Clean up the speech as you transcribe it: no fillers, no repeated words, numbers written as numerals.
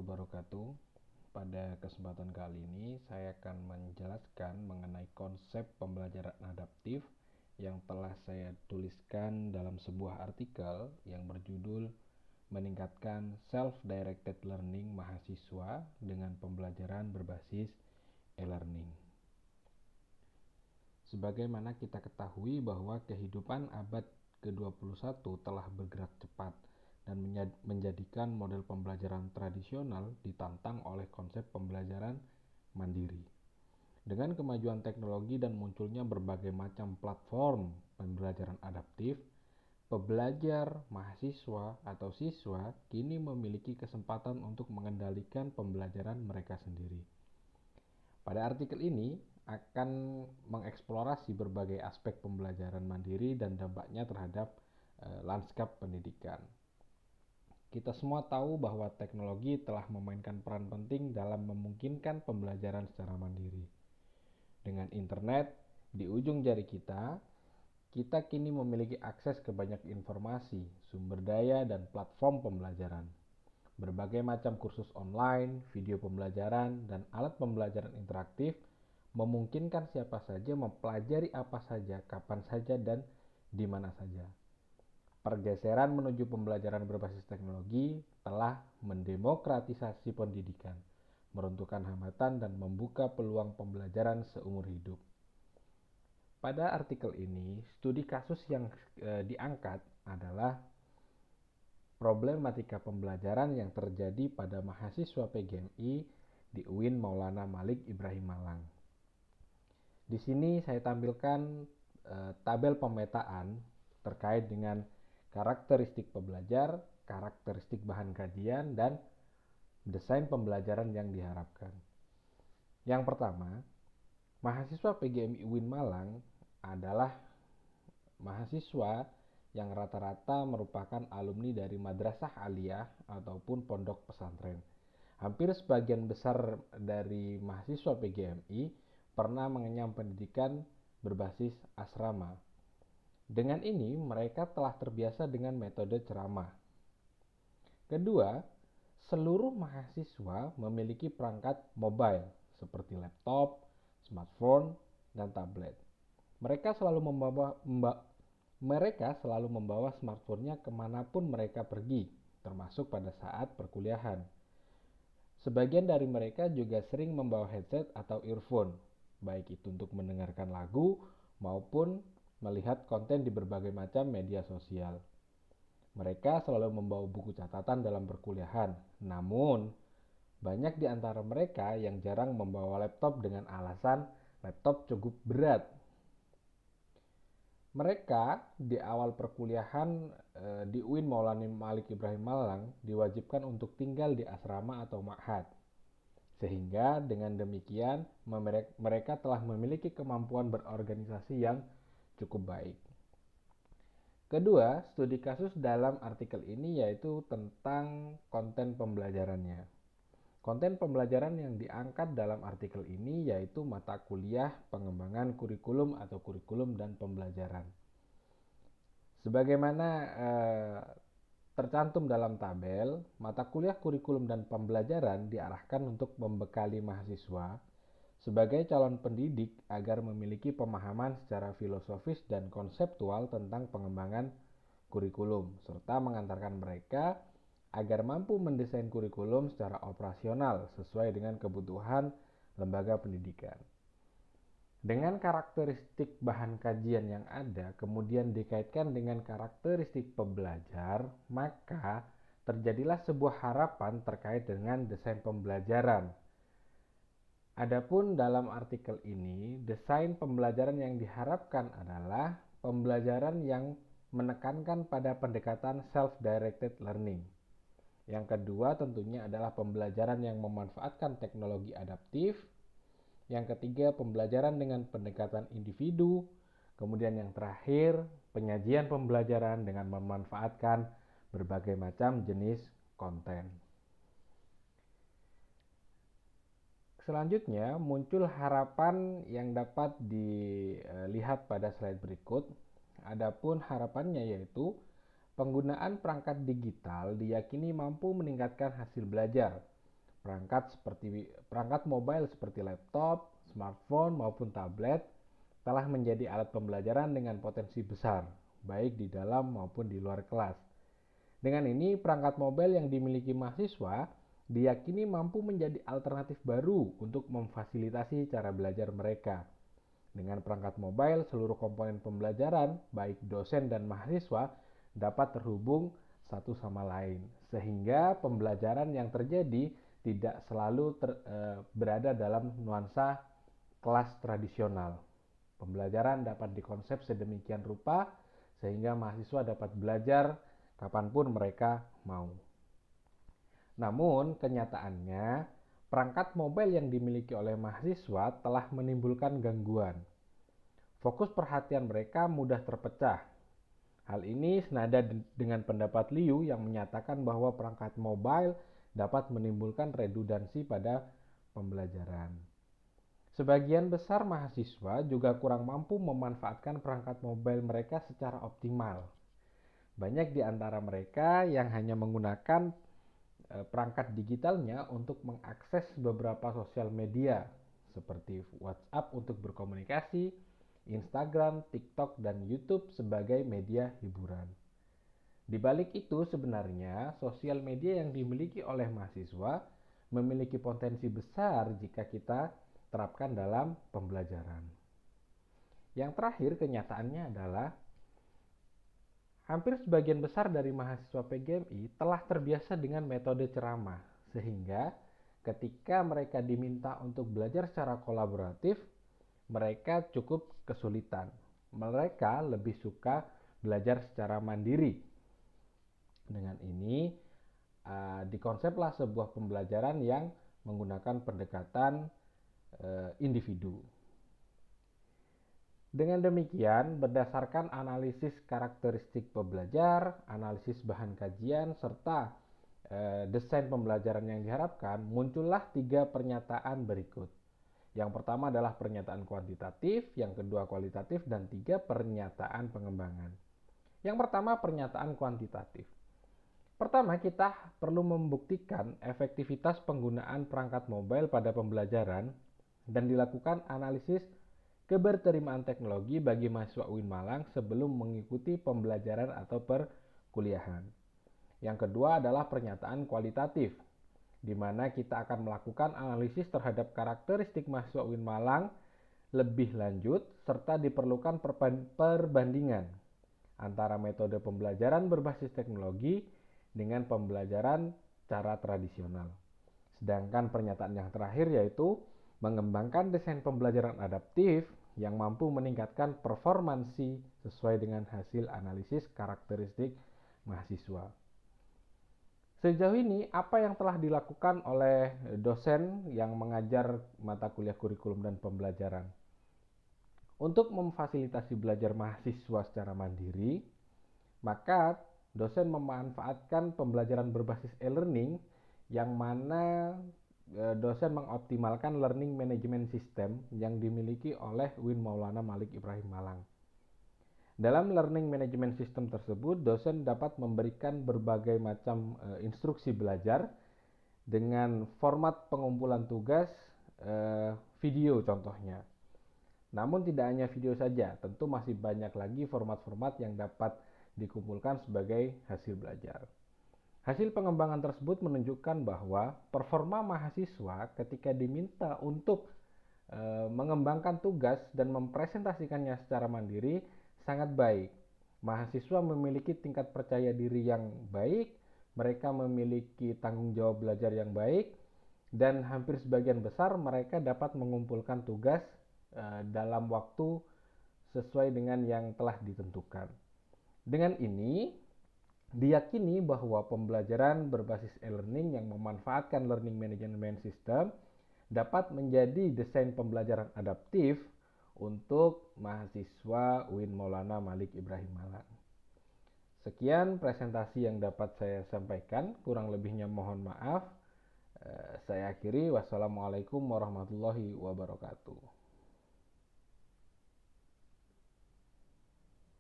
wabarakatuh. Pada kesempatan kali ini saya akan menjelaskan mengenai konsep pembelajaran adaptif yang telah saya tuliskan dalam sebuah artikel yang berjudul Meningkatkan Self-Directed Learning Mahasiswa dengan Pembelajaran Berbasis e-Learning. Sebagaimana kita ketahui bahwa kehidupan abad ke-21 telah bergerak cepat dan menjadikan model pembelajaran tradisional ditantang oleh konsep pembelajaran mandiri. Dengan kemajuan teknologi dan munculnya berbagai macam platform pembelajaran adaptif, pembelajar, mahasiswa, atau siswa kini memiliki kesempatan untuk mengendalikan pembelajaran mereka sendiri. Pada artikel ini akan mengeksplorasi berbagai aspek pembelajaran mandiri dan dampaknya terhadap lanskap pendidikan. Kita semua tahu bahwa teknologi telah memainkan peran penting dalam memungkinkan pembelajaran secara mandiri. Dengan internet di ujung jari kita kini memiliki akses ke banyak informasi, sumber daya, dan platform pembelajaran. Berbagai macam kursus online, video pembelajaran, dan alat pembelajaran interaktif memungkinkan siapa saja mempelajari apa saja, kapan saja, dan di mana saja. Pergeseran menuju pembelajaran berbasis teknologi telah mendemokratisasi pendidikan, meruntuhkan hambatan, dan membuka peluang pembelajaran seumur hidup. Pada artikel ini, studi kasus yang diangkat adalah problematika pembelajaran yang terjadi pada mahasiswa PGMI di UIN Maulana Malik Ibrahim Malang. Di sini saya tampilkan tabel pemetaan terkait dengan karakteristik pembelajar, karakteristik bahan kajian, dan desain pembelajaran yang diharapkan. Yang pertama, mahasiswa PGMI UIN Malang adalah mahasiswa yang rata-rata merupakan alumni dari madrasah aliyah ataupun pondok pesantren. Hampir sebagian besar dari mahasiswa PGMI pernah mengenyam pendidikan berbasis asrama. Dengan ini, mereka telah terbiasa dengan metode ceramah. Kedua, seluruh mahasiswa memiliki perangkat mobile seperti laptop, smartphone, dan tablet. Mereka selalu membawa smartphone-nya kemanapun mereka pergi, termasuk pada saat perkuliahan. Sebagian dari mereka juga sering membawa headset atau earphone, baik itu untuk mendengarkan lagu maupun melihat konten di berbagai macam media sosial. Mereka selalu membawa buku catatan dalam perkuliahan, namun banyak di antara mereka yang jarang membawa laptop dengan alasan laptop cukup berat. Mereka di awal perkuliahan di UIN Maulana Malik Ibrahim Malang diwajibkan untuk tinggal di asrama atau ma'had. Sehingga dengan demikian mereka telah memiliki kemampuan berorganisasi yang cukup baik. Kedua, studi kasus dalam artikel ini yaitu tentang konten pembelajarannya. Konten pembelajaran yang diangkat dalam artikel ini yaitu mata kuliah pengembangan kurikulum atau kurikulum dan pembelajaran. Sebagaimana tercantum dalam tabel, mata kuliah kurikulum dan pembelajaran diarahkan untuk membekali mahasiswa sebagai calon pendidik agar memiliki pemahaman secara filosofis dan konseptual tentang pengembangan kurikulum, serta mengantarkan mereka agar mampu mendesain kurikulum secara operasional sesuai dengan kebutuhan lembaga pendidikan. Dengan karakteristik bahan kajian yang ada, kemudian dikaitkan dengan karakteristik pembelajar, maka terjadilah sebuah harapan terkait dengan desain pembelajaran. Adapun dalam artikel ini, desain pembelajaran yang diharapkan adalah pembelajaran yang menekankan pada pendekatan self-directed learning. Yang kedua tentunya adalah pembelajaran yang memanfaatkan teknologi adaptif. Yang ketiga, pembelajaran dengan pendekatan individu. Kemudian yang terakhir, penyajian pembelajaran dengan memanfaatkan berbagai macam jenis konten. Selanjutnya, muncul harapan yang dapat dilihat pada slide berikut. Adapun harapannya yaitu penggunaan perangkat digital diyakini mampu meningkatkan hasil belajar Perangkat mobile seperti laptop, smartphone maupun tablet telah menjadi alat pembelajaran dengan potensi besar, baik di dalam maupun di luar kelas. Dengan ini, perangkat mobile yang dimiliki mahasiswa diyakini mampu menjadi alternatif baru untuk memfasilitasi cara belajar mereka. Dengan perangkat mobile, seluruh komponen pembelajaran, baik dosen dan mahasiswa, dapat terhubung satu sama lain, sehingga pembelajaran yang terjadi tidak selalu berada dalam nuansa kelas tradisional. Pembelajaran dapat dikonsep sedemikian rupa sehingga mahasiswa dapat belajar kapanpun mereka mau. Namun, kenyataannya, perangkat mobile yang dimiliki oleh mahasiswa telah menimbulkan gangguan. Fokus perhatian mereka mudah terpecah. Hal ini senada dengan pendapat Liu yang menyatakan bahwa perangkat mobile dapat menimbulkan redundansi pada pembelajaran. Sebagian besar mahasiswa juga kurang mampu memanfaatkan perangkat mobile mereka secara optimal. Banyak di antara mereka yang hanya menggunakan perangkat digitalnya untuk mengakses beberapa sosial media seperti WhatsApp untuk berkomunikasi, Instagram, TikTok, dan YouTube sebagai media hiburan. Di balik itu sebenarnya sosial media yang dimiliki oleh mahasiswa memiliki potensi besar jika kita terapkan dalam pembelajaran. Yang terakhir, kenyataannya adalah hampir sebagian besar dari mahasiswa PGMI telah terbiasa dengan metode ceramah, sehingga ketika mereka diminta untuk belajar secara kolaboratif, mereka cukup kesulitan. Mereka lebih suka belajar secara mandiri. Dengan ini, dikonseplah sebuah pembelajaran yang menggunakan pendekatan individu. Dengan demikian, berdasarkan analisis karakteristik pembelajar, analisis bahan kajian, serta desain pembelajaran yang diharapkan, muncullah 3 pernyataan berikut. Yang pertama adalah pernyataan kuantitatif, yang kedua kualitatif, dan 3 pernyataan pengembangan. Yang pertama, pernyataan kuantitatif. Pertama, kita perlu membuktikan efektivitas penggunaan perangkat mobile pada pembelajaran dan dilakukan analisis keberterimaan teknologi bagi mahasiswa UIN Malang sebelum mengikuti pembelajaran atau perkuliahan. Yang kedua adalah pernyataan kualitatif, di mana kita akan melakukan analisis terhadap karakteristik mahasiswa UIN Malang lebih lanjut, serta diperlukan perbandingan antara metode pembelajaran berbasis teknologi dengan pembelajaran cara tradisional. Sedangkan pernyataan yang terakhir yaitu mengembangkan desain pembelajaran adaptif yang mampu meningkatkan performansi sesuai dengan hasil analisis karakteristik mahasiswa. Sejauh ini, apa yang telah dilakukan oleh dosen yang mengajar mata kuliah kurikulum dan pembelajaran? Untuk memfasilitasi belajar mahasiswa secara mandiri, maka dosen memanfaatkan pembelajaran berbasis e-learning yang mana dosen mengoptimalkan learning management system yang dimiliki oleh UIN Maulana Malik Ibrahim Malang. Dalam learning management system tersebut, dosen dapat memberikan berbagai macam instruksi belajar dengan format pengumpulan tugas video contohnya. Namun tidak hanya video saja, tentu masih banyak lagi format-format yang dapat dikumpulkan sebagai hasil belajar. Hasil pengembangan tersebut menunjukkan bahwa performa mahasiswa ketika diminta untuk mengembangkan tugas dan mempresentasikannya secara mandiri sangat baik. Mahasiswa memiliki tingkat percaya diri yang baik, mereka memiliki tanggung jawab belajar yang baik, dan hampir sebagian besar mereka dapat mengumpulkan tugas dalam waktu sesuai dengan yang telah ditentukan. Dengan ini, diyakini bahwa pembelajaran berbasis e-learning yang memanfaatkan learning management system dapat menjadi desain pembelajaran adaptif untuk mahasiswa UIN Maulana Malik Ibrahim Malang. Sekian presentasi yang dapat saya sampaikan, kurang lebihnya mohon maaf. Saya akhiri, wassalamualaikum warahmatullahi wabarakatuh.